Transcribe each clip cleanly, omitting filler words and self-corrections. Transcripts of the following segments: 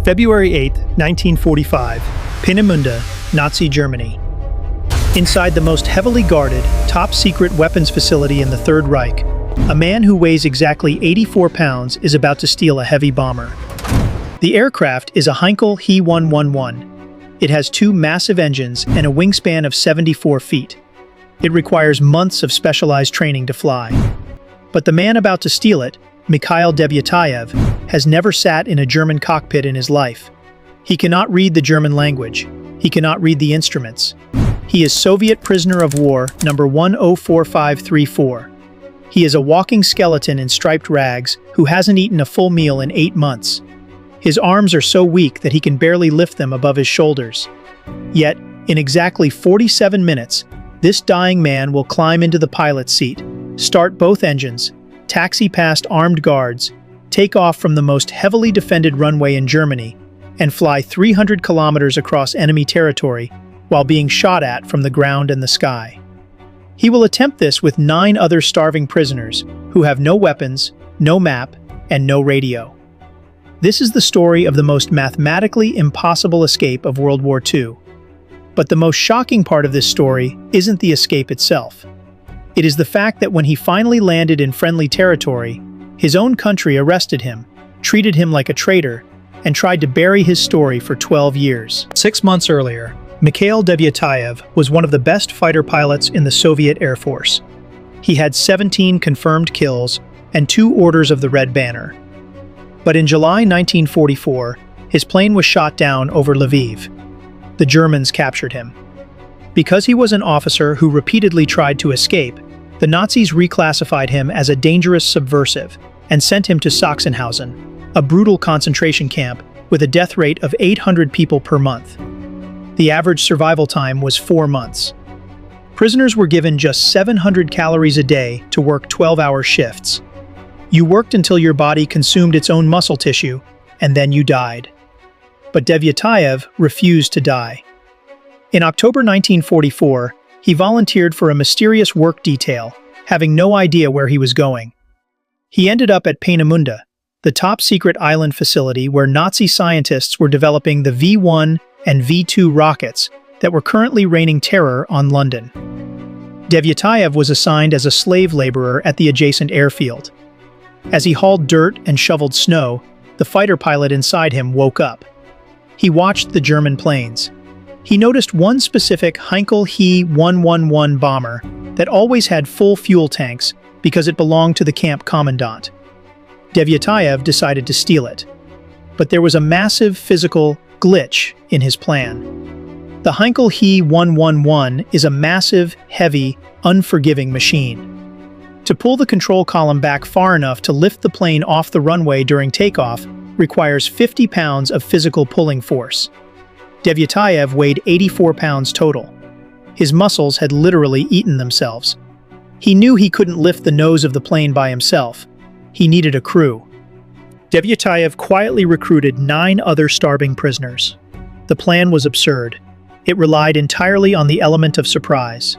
February 8, 1945, Peenemünde, Nazi Germany. Inside the most heavily guarded, top-secret weapons facility in the Third Reich, a man who weighs exactly 84 pounds is about to steal a heavy bomber. The aircraft is a Heinkel He-111. It has two massive engines and a wingspan of 74 feet. It requires months of specialized training to fly. But the man about to steal it, Mikhail Devyataev, has never sat in a German cockpit in his life. He cannot read the German language. He cannot read the instruments. He is Soviet prisoner of war number 104534. He is a walking skeleton in striped rags who hasn't eaten a full meal in 8 months. His arms are so weak that he can barely lift them above his shoulders. Yet, in exactly 47 minutes, this dying man will climb into the pilot's seat, start both engines, taxi past armed guards, take off from the most heavily defended runway in Germany, and fly 300 kilometers across enemy territory while being shot at from the ground and the sky. He will attempt this with 9 other starving prisoners who have no weapons, no map, and no radio. This is the story of the most mathematically impossible escape of World War II. But the most shocking part of this story isn't the escape itself. It is the fact that when he finally landed in friendly territory, his own country arrested him, treated him like a traitor, and tried to bury his story for 12 years. 6 months earlier, Mikhail Devyataev was one of the best fighter pilots in the Soviet Air Force. He had 17 confirmed kills and 2 orders of the Red Banner. But in July 1944, his plane was shot down over Lviv. The Germans captured him. Because he was an officer who repeatedly tried to escape, the Nazis reclassified him as a dangerous subversive and sent him to Sachsenhausen, a brutal concentration camp with a death rate of 800 people per month. The average survival time was 4 months. Prisoners were given just 700 calories a day to work 12-hour shifts. You worked until your body consumed its own muscle tissue, and then you died. But Devyataev refused to die. In October 1944, he volunteered for a mysterious work detail, having no idea where he was going. He ended up at Peenemünde, the top-secret island facility where Nazi scientists were developing the V-1 and V-2 rockets that were currently raining terror on London. Devyataev was assigned as a slave laborer at the adjacent airfield. As he hauled dirt and shoveled snow, the fighter pilot inside him woke up. He watched the German planes. He noticed one specific Heinkel He-111 bomber that always had full fuel tanks because it belonged to the camp commandant. Devyataev decided to steal it. But there was a massive physical glitch in his plan. The Heinkel He-111 is a massive, heavy, unforgiving machine. To pull the control column back far enough to lift the plane off the runway during takeoff requires 50 pounds of physical pulling force. Devyataev weighed 84 pounds total. His muscles had literally eaten themselves. He knew he couldn't lift the nose of the plane by himself. He needed a crew. Devyataev quietly recruited 9 other starving prisoners. The plan was absurd. It relied entirely on the element of surprise.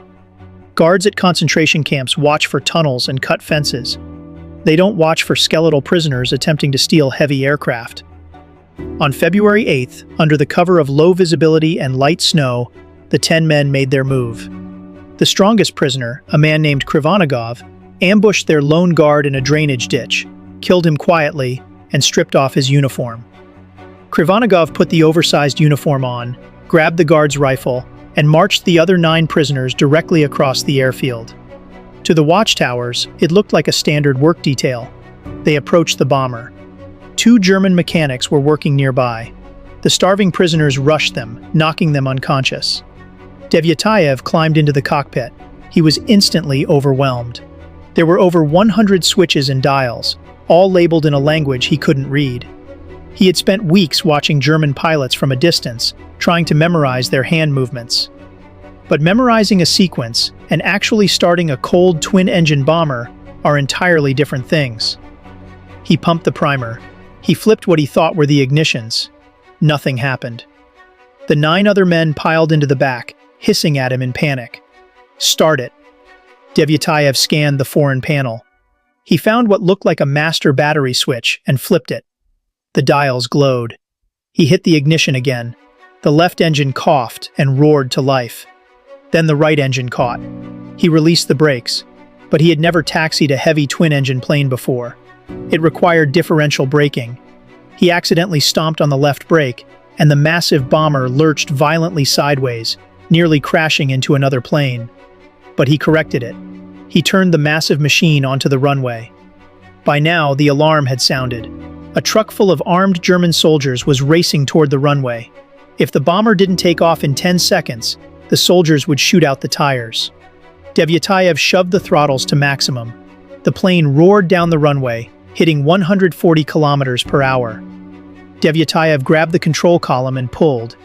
Guards at concentration camps watch for tunnels and cut fences. They don't watch for skeletal prisoners attempting to steal heavy aircraft. On February 8th, under the cover of low visibility and light snow, the 10 men made their move. The strongest prisoner, a man named Krivanagov, ambushed their lone guard in a drainage ditch, killed him quietly, and stripped off his uniform. Krivanagov put the oversized uniform on, grabbed the guard's rifle, and marched the other 9 prisoners directly across the airfield. To the watchtowers, it looked like a standard work detail. They approached the bomber. 2 German mechanics were working nearby. The starving prisoners rushed them, knocking them unconscious. Devyataev climbed into the cockpit. He was instantly overwhelmed. There were over 100 switches and dials, all labeled in a language he couldn't read. He had spent weeks watching German pilots from a distance, trying to memorize their hand movements. But memorizing a sequence and actually starting a cold twin-engine bomber are entirely different things. He pumped the primer. He flipped what he thought were the ignitions. Nothing happened. The 9 other men piled into the back, hissing at him in panic. "Start it." Devyataev scanned the foreign panel. He found what looked like a master battery switch and flipped it. The dials glowed. He hit the ignition again. The left engine coughed and roared to life. Then the right engine caught. He released the brakes, but he had never taxied a heavy twin-engine plane before. It required differential braking. He accidentally stomped on the left brake, and the massive bomber lurched violently sideways, nearly crashing into another plane. But he corrected it. He turned the massive machine onto the runway. By now, the alarm had sounded. A truck full of armed German soldiers was racing toward the runway. If the bomber didn't take off in 10 seconds, the soldiers would shoot out the tires. Devyataev shoved the throttles to maximum. The plane roared down the runway, hitting 140 kilometers per hour. Devyataev grabbed the control column and pulled.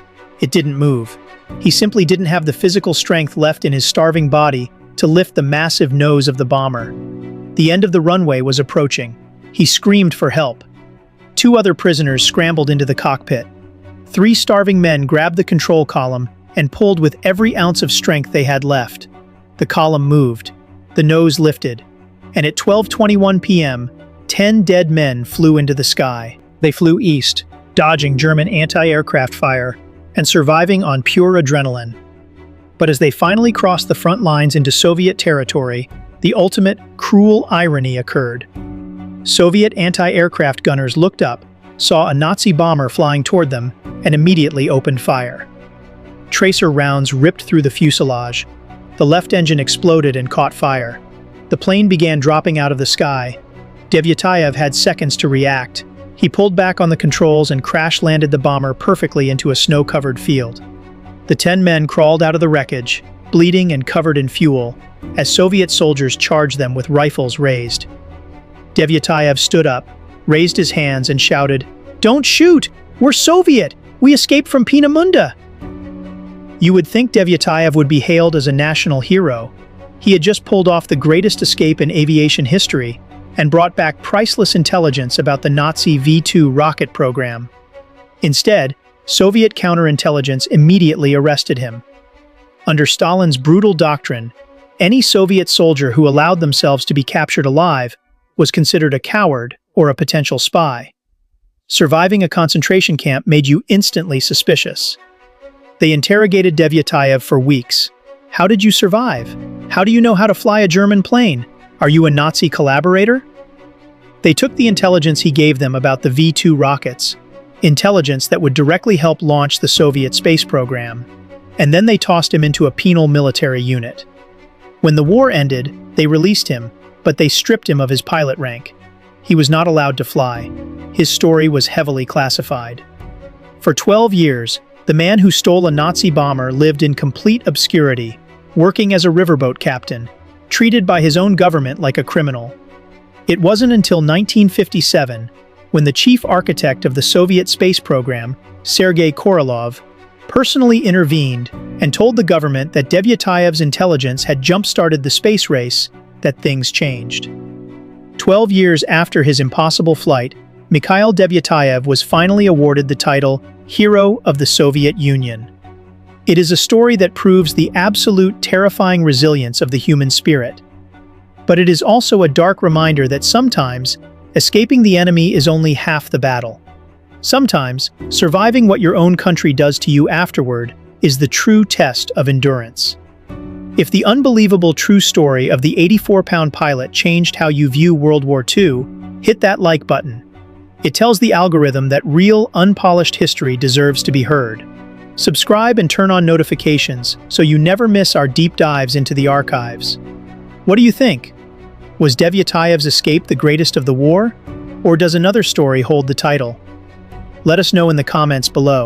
It didn't move. He simply didn't have the physical strength left in his starving body to lift the massive nose of the bomber. The end of the runway was approaching. He screamed for help. 2 other prisoners scrambled into the cockpit. 3 starving men grabbed the control column and pulled with every ounce of strength they had left. The column moved. The nose lifted. And at 12:21 p.m., 10 dead men flew into the sky. They flew east, dodging German anti-aircraft fire and surviving on pure adrenaline. But as they finally crossed the front lines into Soviet territory, the ultimate cruel irony occurred. Soviet anti-aircraft gunners looked up, saw a Nazi bomber flying toward them, and immediately opened fire. Tracer rounds ripped through the fuselage. The left engine exploded and caught fire. The plane began dropping out of the sky. Devyataev had seconds to react. He pulled back on the controls and crash-landed the bomber perfectly into a snow-covered field. The 10 men crawled out of the wreckage, bleeding and covered in fuel, as Soviet soldiers charged them with rifles raised. Devyataev stood up, raised his hands and shouted, "Don't shoot! We're Soviet! We escaped from Peenemünde!" You would think Devyataev would be hailed as a national hero. He had just pulled off the greatest escape in aviation history and brought back priceless intelligence about the Nazi V-2 rocket program. Instead, Soviet counterintelligence immediately arrested him. Under Stalin's brutal doctrine, any Soviet soldier who allowed themselves to be captured alive was considered a coward or a potential spy. Surviving a concentration camp made you instantly suspicious. They interrogated Devyataev for weeks. How did you survive? How do you know how to fly a German plane? Are you a Nazi collaborator? They took the intelligence he gave them about the V-2 rockets, intelligence that would directly help launch the Soviet space program, and then they tossed him into a penal military unit. When the war ended, they released him, but they stripped him of his pilot rank. He was not allowed to fly. His story was heavily classified. For 12 years, the man who stole a Nazi bomber lived in complete obscurity, working as a riverboat captain, treated by his own government like a criminal. It wasn't until 1957, when the chief architect of the Soviet space program, Sergei Korolev, personally intervened and told the government that Devyataev's intelligence had jump-started the space race, that things changed. 12 years after his impossible flight, Mikhail Devyataev was finally awarded the title Hero of the Soviet Union. It is a story that proves the absolute terrifying resilience of the human spirit. But it is also a dark reminder that sometimes, escaping the enemy is only half the battle. Sometimes, surviving what your own country does to you afterward is the true test of endurance. If the unbelievable true story of the 84-pound pilot changed how you view World War II, hit that like button. It tells the algorithm that real, unpolished history deserves to be heard. Subscribe and turn on notifications so you never miss our deep dives into the archives. What do you think? Was Devyataev's escape the greatest of the war? Or does another story hold the title? Let us know in the comments below.